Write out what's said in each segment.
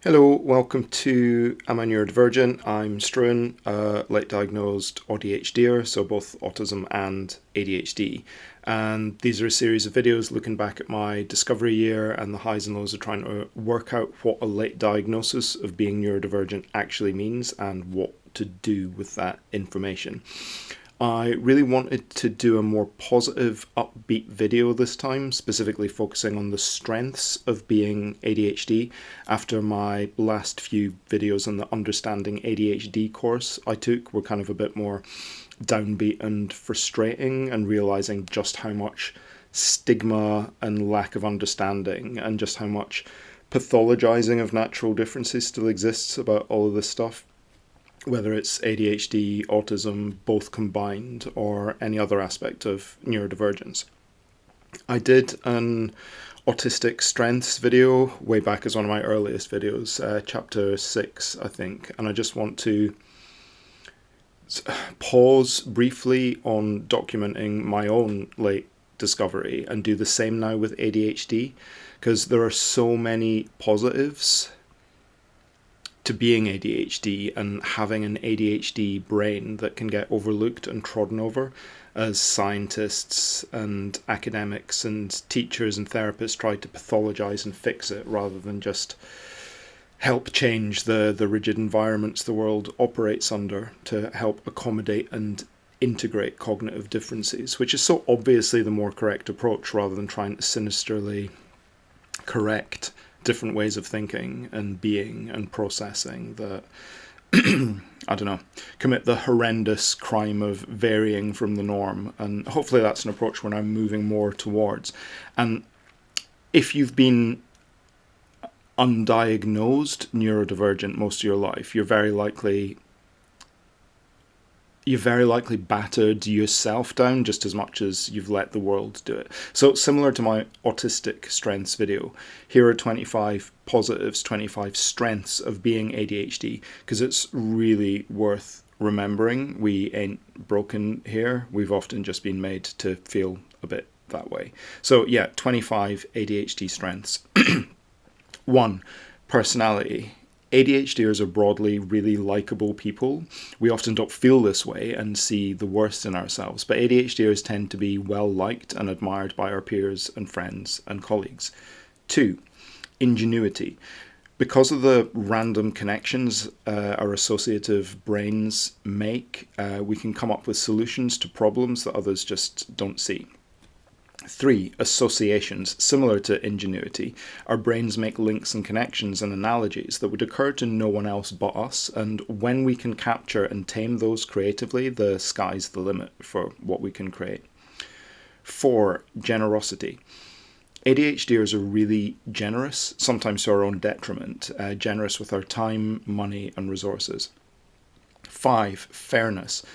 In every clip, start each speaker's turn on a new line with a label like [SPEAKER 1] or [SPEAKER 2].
[SPEAKER 1] Hello, welcome to Am I Neurodivergent? I'm Struan, a late diagnosed ADHDer, so both autism and ADHD. And these are a series of videos looking back at my discovery year and the highs and lows of trying to work out what a late diagnosis of being neurodivergent actually means and what to do with that information. I really wanted to do a more positive, upbeat video this time, specifically focusing on the strengths of being ADHD after my last few videos on the Understanding ADHD course I took were kind of a bit more downbeat and frustrating, and realizing just how much stigma and lack of understanding and just how much pathologizing of natural differences still exists about all of this stuff, whether it's ADHD, autism, both combined, or any other aspect of neurodivergence. I did an Autistic Strengths video way back as one of my earliest videos, chapter 6, I think, and I just want to pause briefly on documenting my own late discovery and do the same now with ADHD, because there are so many positives to being ADHD and having an ADHD brain that can get overlooked and trodden over as scientists and academics and teachers and therapists try to pathologize and fix it rather than just help change the rigid environments the world operates under to help accommodate and integrate cognitive differences, which is so obviously the more correct approach rather than trying to sinisterly correct different ways of thinking and being and processing that, I don't know, commit the horrendous crime of varying from the norm. And hopefully that's an approach we're now moving more towards. And if you've been undiagnosed neurodivergent most of your life, you've very likely battered yourself down just as much as you've let the world do it. So similar to my Autistic Strengths video, here are 25 positives, 25 strengths of being ADHD, because it's really worth remembering. We ain't broken here. We've often just been made to feel a bit that way. So yeah, 25 ADHD strengths. 1. Personality. ADHDers are broadly really likable people. We often don't feel this way and see the worst in ourselves, but ADHDers tend to be well liked and admired by our peers and friends and colleagues. 2. Ingenuity. Because of the random connections our associative brains make, we can come up with solutions to problems that others just don't see. 3. Associations. Similar to ingenuity, our brains make links and connections and analogies that would occur to no one else but us, and when we can capture and tame those creatively, the sky's the limit for what we can create. 4. Generosity. ADHDers are really generous, sometimes to our own detriment, generous with our time, money, and resources. 5. Fairness.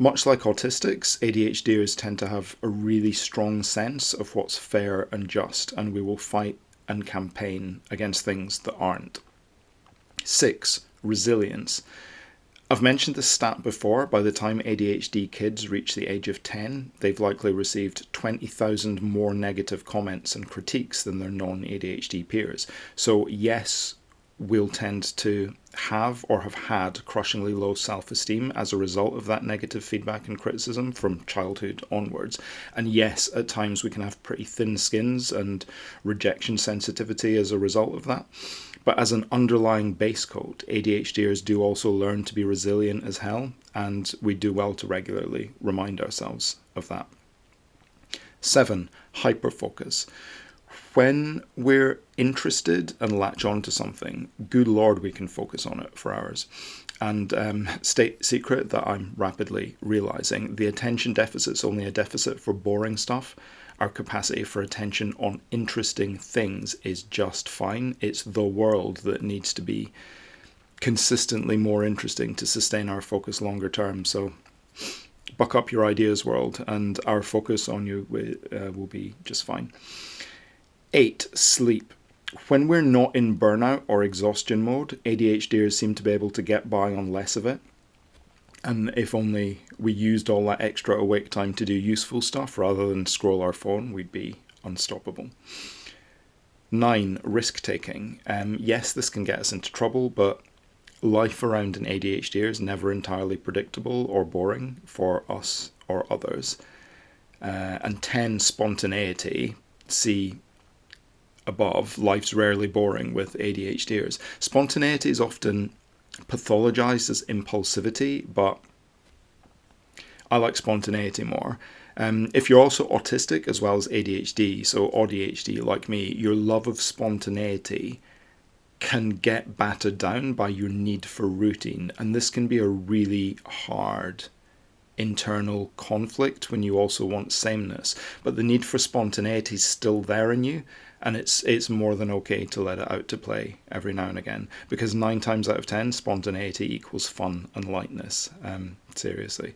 [SPEAKER 1] Much like autistics, ADHDers tend to have a really strong sense of what's fair and just, and we will fight and campaign against things that aren't. 6. Resilience. I've mentioned this stat before. By the time ADHD kids reach the age of 10, they've likely received 20,000 more negative comments and critiques than their non-ADHD peers. So yes, we'll tend to have or have had crushingly low self-esteem as a result of that negative feedback and criticism from childhood onwards. And yes, at times we can have pretty thin skins and rejection sensitivity as a result of that. But as an underlying base coat, ADHDers do also learn to be resilient as hell, and we do well to regularly remind ourselves of that. 7. Hyperfocus. When we're interested and latch on to something, good Lord, we can focus on it for hours. And state secret that I'm rapidly realizing, the attention deficit's only a deficit for boring stuff. Our capacity for attention on interesting things is just fine. It's the world that needs to be consistently more interesting to sustain our focus longer term. So buck up your ideas, world, and our focus on you will be just fine. 8. Sleep. When we're not in burnout or exhaustion mode, ADHDers seem to be able to get by on less of it. And if only we used all that extra awake time to do useful stuff rather than scroll our phone, we'd be unstoppable. 9, risk-taking. Yes, this can get us into trouble, but life around an ADHD is never entirely predictable or boring for us or others. And 10, spontaneity. See above, life's rarely boring with ADHDers. Spontaneity is often pathologized as impulsivity, but I like spontaneity more. If you're also autistic as well as ADHD, so ADHD like me, your love of spontaneity can get battered down by your need for routine, and this can be a really hard internal conflict when you also want sameness. But the need for spontaneity is still there in you, and it's more than okay to let it out to play every now and again, because 9 times out of 10, spontaneity equals fun and lightness. Seriously.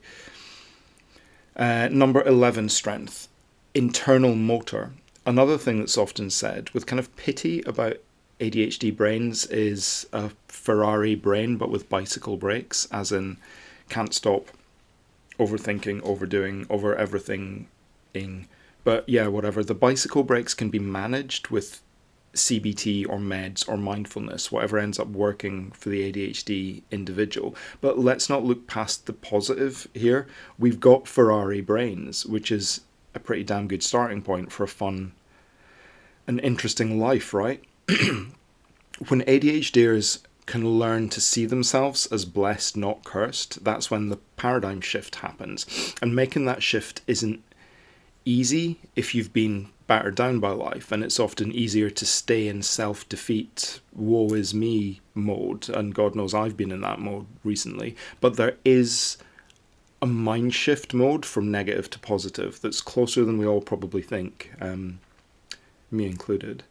[SPEAKER 1] Number 11 strength, internal motor. Another thing that's often said with kind of pity about ADHD brains is a Ferrari brain but with bicycle brakes, as in can't stop, overthinking, overdoing, over everything. But yeah, whatever. The bicycle brakes can be managed with CBT or meds or mindfulness, whatever ends up working for the ADHD individual. But let's not look past the positive here. We've got Ferrari brains, which is a pretty damn good starting point for a fun and interesting life, right? When ADHDers can learn to see themselves as blessed, not cursed, that's when the paradigm shift happens. And making that shift isn't easy if you've been battered down by life, and it's often easier to stay in self-defeat, woe is me mode, and God knows I've been in that mode recently. But there is a mind shift mode from negative to positive that's closer than we all probably think, me included.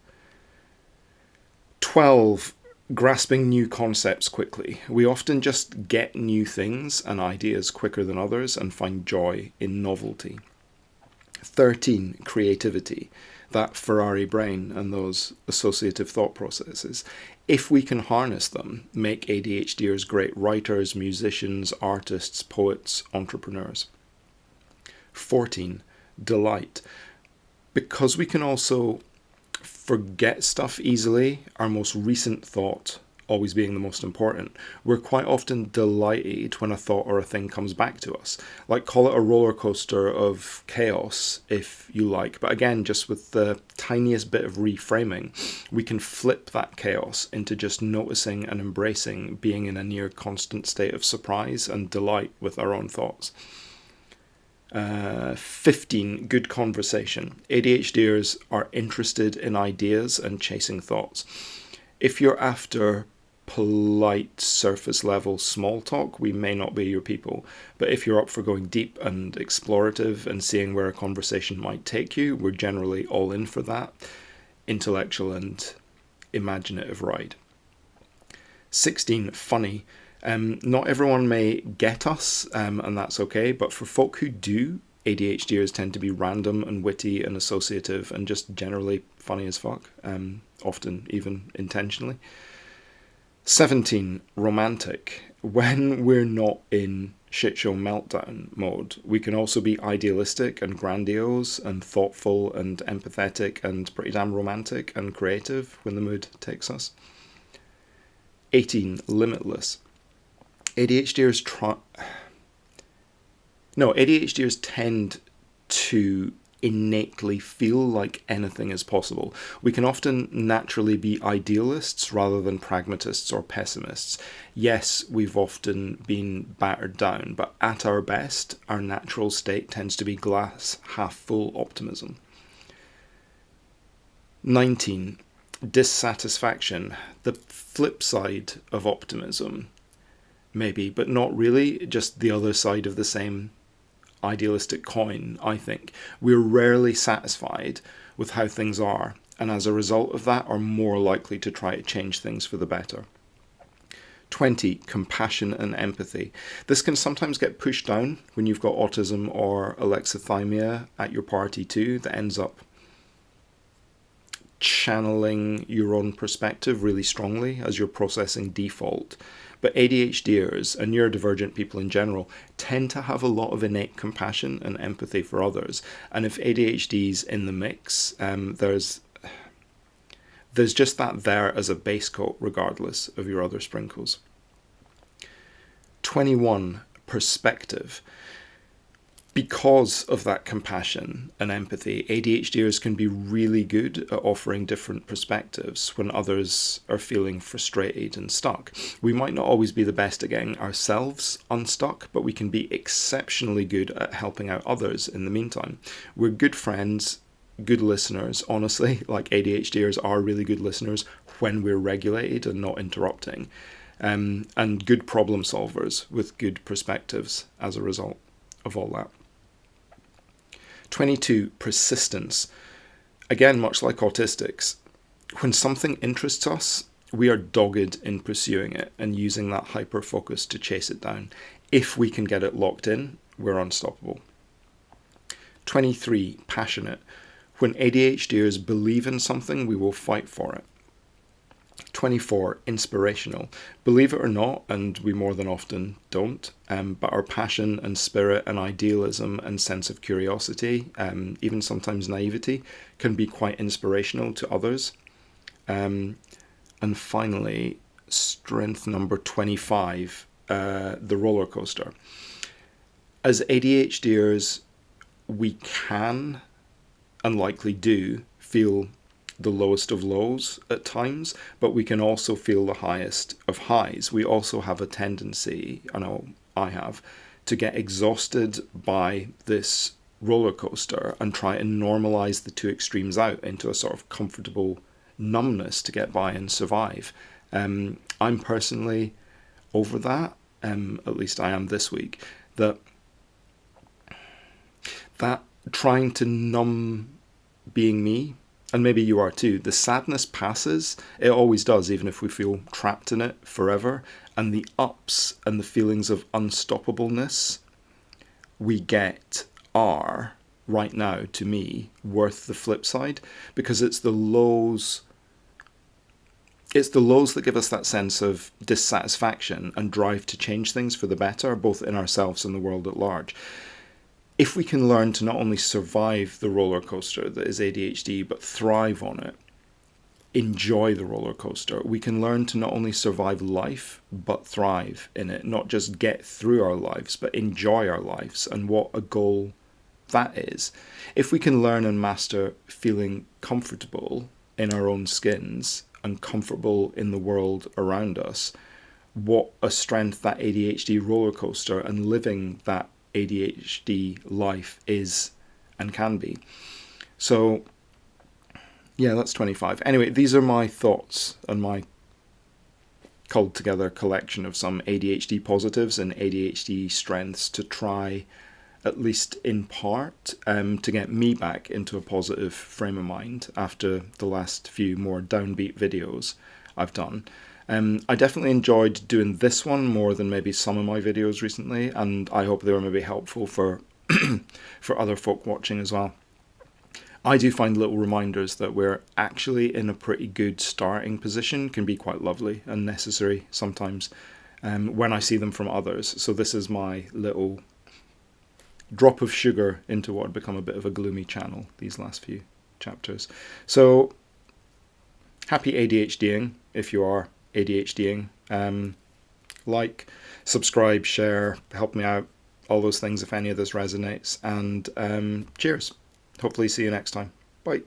[SPEAKER 1] 12, grasping new concepts quickly. We often just get new things and ideas quicker than others and find joy in novelty. 13, creativity, that Ferrari brain and those associative thought processes. If we can harness them, make ADHDers great writers, musicians, artists, poets, entrepreneurs. 14, delight. Because we can also forget stuff easily, our most recent thought always being the most important, we're quite often delighted when a thought or a thing comes back to us. Like, call it a roller coaster of chaos if you like, but again, just with the tiniest bit of reframing, we can flip that chaos into just noticing and embracing being in a near constant state of surprise and delight with our own thoughts. 15, good conversation. ADHDers are interested in ideas and chasing thoughts. If you're after polite surface level small talk, we may not be your people. But if you're up for going deep and explorative and seeing where a conversation might take you, we're generally all in for that intellectual and imaginative ride. 16, funny. Not everyone may get us, and that's okay, but for folk who do, ADHDers tend to be random and witty and associative and just generally funny as fuck, often even intentionally. 17, romantic. When we're not in shitshow meltdown mode, we can also be idealistic and grandiose and thoughtful and empathetic and pretty damn romantic and creative when the mood takes us. 18, limitless. ADHDers tend to innately feel like anything is possible. We can often naturally be idealists rather than pragmatists or pessimists. Yes, we've often been battered down, but at our best, our natural state tends to be glass half full optimism. 19, dissatisfaction. The flip side of optimism. Maybe, but not really, just the other side of the same idealistic coin, I think. We're rarely satisfied with how things are, and as a result of that are more likely to try to change things for the better. 20, compassion and empathy. This can sometimes get pushed down when you've got autism or alexithymia at your party too, that ends up channeling your own perspective really strongly as you're processing default. But ADHDers and neurodivergent people in general tend to have a lot of innate compassion and empathy for others. And if ADHD's in the mix, there's There's just that there as a base coat, regardless of your other sprinkles. 21, perspective. Because of that compassion and empathy, ADHDers can be really good at offering different perspectives when others are feeling frustrated and stuck. We might not always be the best at getting ourselves unstuck, but we can be exceptionally good at helping out others in the meantime. We're good friends, good listeners, honestly, like ADHDers are really good listeners when we're regulated and not interrupting, and good problem solvers with good perspectives as a result of all that. 22, persistence. Again, much like autistics, when something interests us, we are dogged in pursuing it and using that hyper focus to chase it down. If we can get it locked in, we're unstoppable. 23, passionate. When ADHDers believe in something, we will fight for it. 24, inspirational. Believe it or not, and we more than often don't, but our passion and spirit and idealism and sense of curiosity, even sometimes naivety, can be quite inspirational to others. And finally, strength number 25, the roller coaster. As ADHDers, we can, and likely do, feel the lowest of lows at times, but we can also feel the highest of highs. We also have a tendency, I know I have, to get exhausted by this roller coaster and try and normalize the two extremes out into a sort of comfortable numbness to get by and survive. I'm personally over that, at least I am this week, that trying to numb being me, and maybe you are too, the sadness passes. It always does, even if we feel trapped in it forever. And the ups and the feelings of unstoppableness we get are, right now, to me, worth the flip side, because it's the lows that give us that sense of dissatisfaction and drive to change things for the better, both in ourselves and the world at large. If we can learn to not only survive the roller coaster that is ADHD, but thrive on it, enjoy the roller coaster, we can learn to not only survive life, but thrive in it, not just get through our lives, but enjoy our lives, and what a goal that is. If we can learn and master feeling comfortable in our own skins and comfortable in the world around us, what a strength that ADHD roller coaster and living that ADHD life is and can be. So yeah, that's 25. Anyway, these are my thoughts and my culled together collection of some ADHD positives and ADHD strengths to try, at least in part, to get me back into a positive frame of mind after the last few more downbeat videos I've done. I definitely enjoyed doing this one more than maybe some of my videos recently, and I hope they were maybe helpful for for other folk watching as well. I do find little reminders that we're actually in a pretty good starting position can be quite lovely and necessary sometimes when I see them from others. So this is my little drop of sugar into what had become a bit of a gloomy channel these last few chapters. So happy ADHDing if you are ADHDing. Like, subscribe, share, help me out, all those things if any of this resonates, and cheers. Hopefully see you next time. Bye.